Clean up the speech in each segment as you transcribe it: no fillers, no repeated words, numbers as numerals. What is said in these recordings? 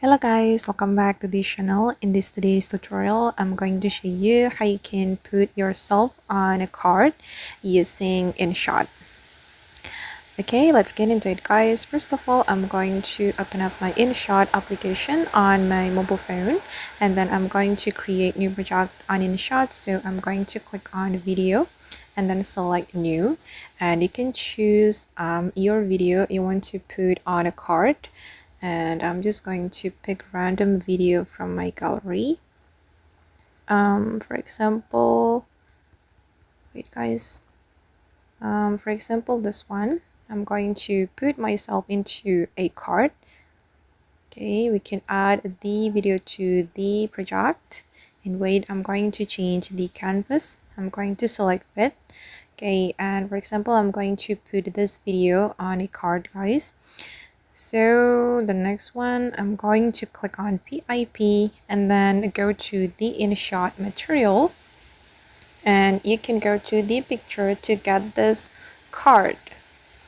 Hello guys, welcome back to this channel. In this today's tutorial, I'm going to show you how you can put yourself on a card using InShot. Okay, let's get into it guys. First of all, I'm going to open up my InShot application on my mobile phone, and then I'm going to create new project on InShot. So I'm going to click on video and then select new, and you can choose your video you want to put on a card. And I'm just going to pick random video from my gallery. For example, wait guys, for example this one, I'm going to put myself into a card. Okay, we can add the video to the project, and wait, I'm going to change the canvas. I'm going to select it. Okay, and for example, I'm going to put this video on a card guys. So the next one, I'm going to click on PIP and then go to the InShot material, and you can go to the picture to get this card.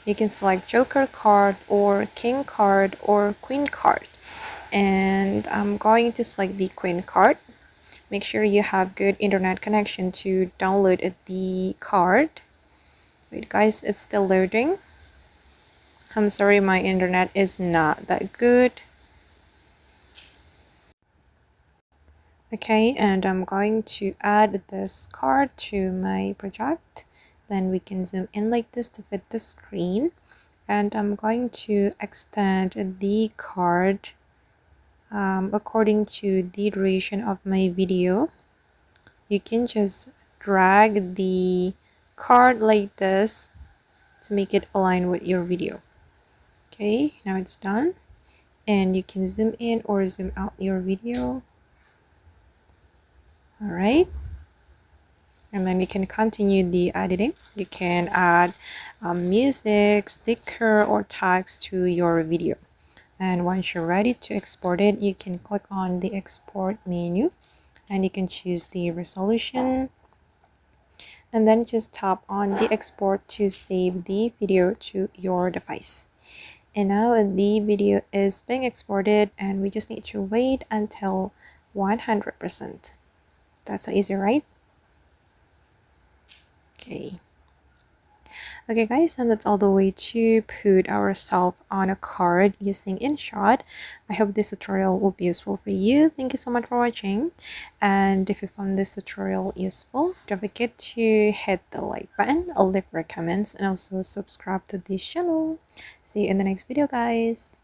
You can select Joker card or King card or Queen card, and I'm going to select the Queen card. Make sure you have good internet connection to download the card. Wait guys, it's still loading. I'm sorry, my internet is not that good. Okay, and I'm going to add this card to my project. Then we can zoom in like this to fit the screen. And I'm going to extend the card according to the duration of my video. You can just drag the card like this to make it align with your video. Okay, now it's done. And you can zoom in or zoom out your video. All right. And then you can continue the editing. You can add music, sticker, or tags to your video. And once you're ready to export it, you can click on the export menu and you can choose the resolution, and then just tap on the export to save the video to your device. And now the video is being exported, and we just need to wait until 100%. That's so easy, right? Okay guys, and that's all the way to put ourselves on a card using InShot. I hope this tutorial will be useful for you. Thank you so much for watching, and if you found this tutorial useful, don't forget to hit the like button, leave your comments, and also subscribe to this channel. See you in the next video guys.